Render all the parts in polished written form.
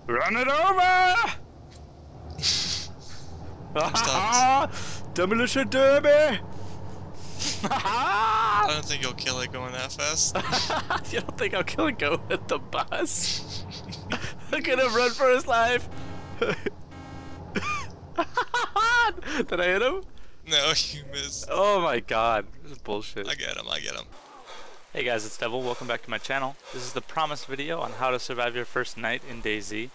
Run it over! Demolition derby! I don't think you'll kill it going that fast. You don't think I'll kill it go with the bus? Look at him run for his life! Did I hit him? No, you missed. Oh my god, this is bullshit. I get him, I get him. Hey guys, it's Devil. Welcome back to my channel. This is the promised video on how to survive your first night in DayZ.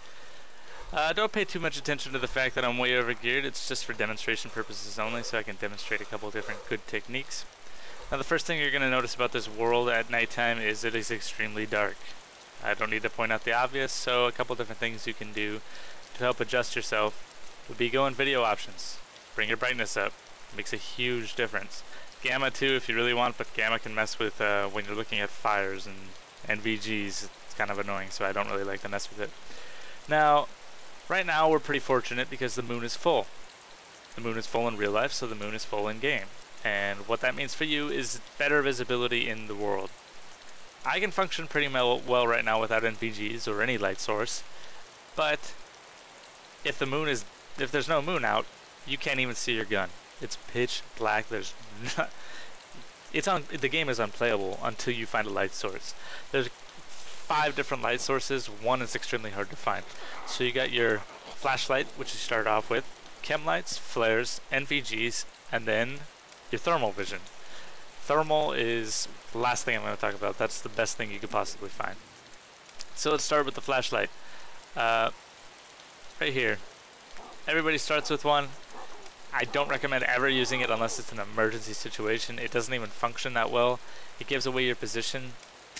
Don't pay too much attention to the fact that I'm way overgeared. It's just for demonstration purposes only, so I can demonstrate a couple different good techniques. Now the first thing you're going to notice about this world at nighttime is it is extremely dark. I don't need to point out the obvious, so a couple different things you can do to help adjust yourself would be go in video options. Bring your brightness up. It makes a huge difference. Gamma too if you really want, but gamma can mess with when you're looking at fires and VGs. It's kind of annoying, so I don't really like to mess with it. Now, right now we're pretty fortunate because the moon is full. The moon is full in real life, so the moon is full in game. And what that means for you is better visibility in the world. I can function pretty well right now without NVGs or any light source, but if there's no moon out, you can't even see your gun. It's pitch black. There's the game is unplayable until you find a light source. There's 5 different light sources. One is extremely hard to find. So you got your flashlight, which you start off with, Chem Lights, flares, NVGs, and then your thermal vision. Thermal is the last thing I'm going to talk about. That's the best thing you could possibly find. So let's start with the flashlight. Right here. Everybody starts with one. I don't recommend ever using it unless it's an emergency situation. It doesn't even function that well. It gives away your position.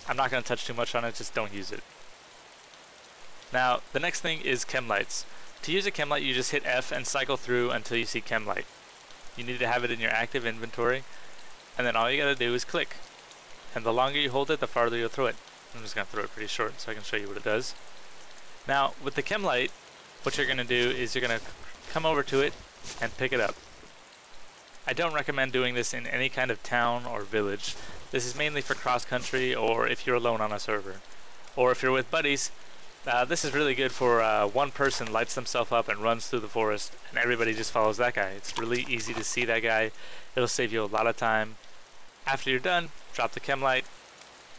I'm not going to touch too much on it, just don't use it. Now, the next thing is Chem Lights. To use a Chem Light, you just hit F and cycle through until you see Chem Light. You need to have it in your active inventory, and then all you got to do is click. And the longer you hold it, the farther you'll throw it. I'm just going to throw it pretty short so I can show you what it does. Now, with the Chem Light, what you're going to do is you're going to come over to it and pick it up. I don't recommend doing this in any kind of town or village. This is mainly for cross-country or if you're alone on a server. Or if you're with buddies, this is really good for one person lights themselves up and runs through the forest and everybody just follows that guy. It's really easy to see that guy. It'll save you a lot of time. After you're done, drop the Chem Light,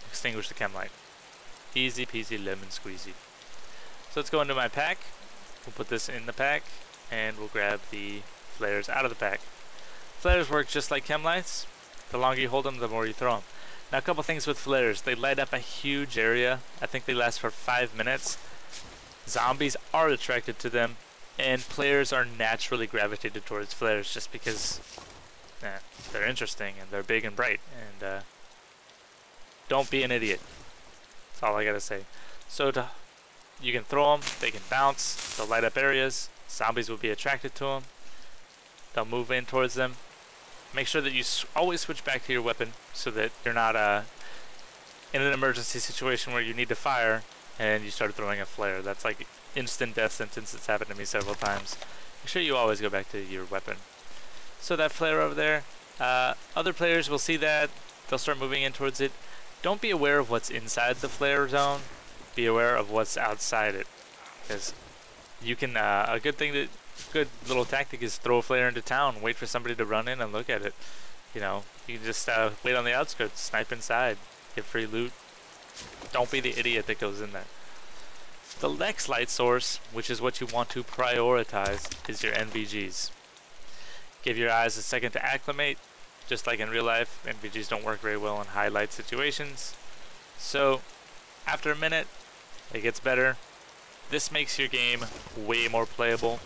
extinguish the Chem Light. Easy peasy lemon squeezy. So let's go into my pack. We'll put this in the pack and we'll grab the flares out of the pack. Flares work just like Chem Lights. The longer you hold them, the more you throw them. Now a couple things with flares. They light up a huge area. I think they last for 5 minutes. Zombies are attracted to them, and players are naturally gravitated towards flares just because they're interesting and they're big and bright. And don't be an idiot. That's all I gotta say. So you can throw them, they can bounce, they'll light up areas. Zombies will be attracted to them. They'll move in towards them. Make sure that you always switch back to your weapon so that you're not in an emergency situation where you need to fire and you start throwing a flare. That's like instant death sentence. It's happened to me several times. Make sure you always go back to your weapon. So that flare over there, other players will see that. They'll start moving in towards it. Don't be aware of what's inside the flare zone. Be aware of what's outside it. Because you can, a good little tactic is throw a flare into town, wait for somebody to run in and look at it. You know, you can just wait on the outskirts, snipe inside, get free loot. Don't be the idiot that goes in there. The next light source, which is what you want to prioritize, is your NVGs. Give your eyes a second to acclimate. Just like in real life, NVGs don't work very well in high light situations. So, after a minute, it gets better. This makes your game way more playable.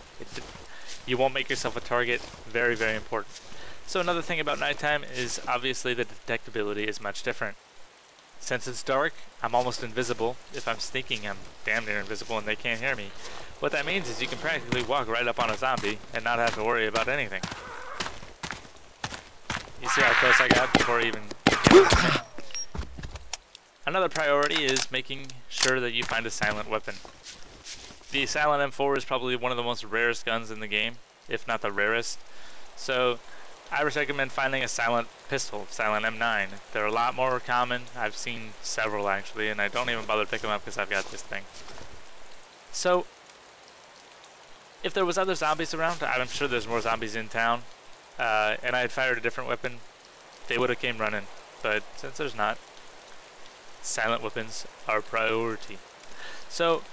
You won't make yourself a target. Very, very important. So another thing about nighttime is obviously the detectability is much different. Since it's dark, I'm almost invisible. If I'm sneaking, I'm damn near invisible and they can't hear me. What that means is you can practically walk right up on a zombie and not have to worry about anything. You see how close I got before even... Another priority is making sure that you find a silent weapon. The Silent M4 is probably one of the most rarest guns in the game, if not the rarest. So I would recommend finding a silent pistol, Silent M9. They're a lot more common. I've seen several actually, and I don't even bother to pick them up because I've got this thing. So if there was other zombies around, I'm sure there's more zombies in town, and I had fired a different weapon, they would have came running. But since there's not, silent weapons are priority. So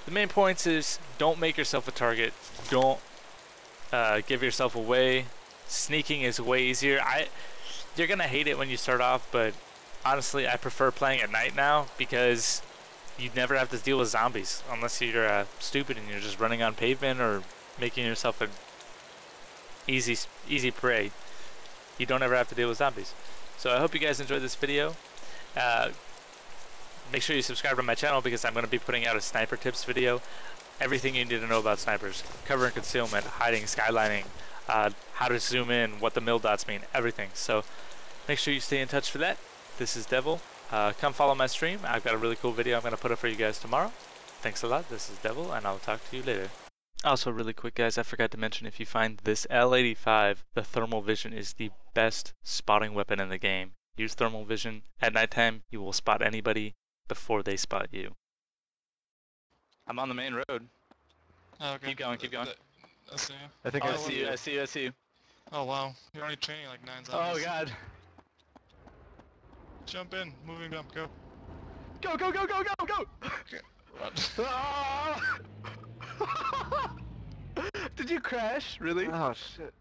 the main points is don't make yourself a target. Don't give yourself away. Sneaking is way easier. You're gonna hate it when you start off, but honestly, I prefer playing at night now because you never have to deal with zombies unless you're stupid and you're just running on pavement or making yourself an easy prey. You don't ever have to deal with zombies. So I hope you guys enjoyed this video. Make sure you subscribe to my channel because I'm going to be putting out a sniper tips video. Everything you need to know about snipers. Cover and concealment, hiding, skylining, how to zoom in, what the mil dots mean, everything. So make sure you stay in touch for that. This is Devil. Come follow my stream. I've got a really cool video I'm going to put up for you guys tomorrow. Thanks a lot. This is Devil, and I'll talk to you later. Also, really quick, guys, I forgot to mention, if you find this L85, the thermal vision is the best spotting weapon in the game. Use thermal vision. At nighttime, you will spot anybody before they spot you. I'm on the main road. Oh, okay. Keep going, keep going. I see. I think Oh, I see you. I see you. Oh wow, you're only training like 9 zombies. Oh god. Jump in, moving up, go. Go, go, go, go, go, go! Okay. Run. Ah! Did you crash? Really? Oh shit.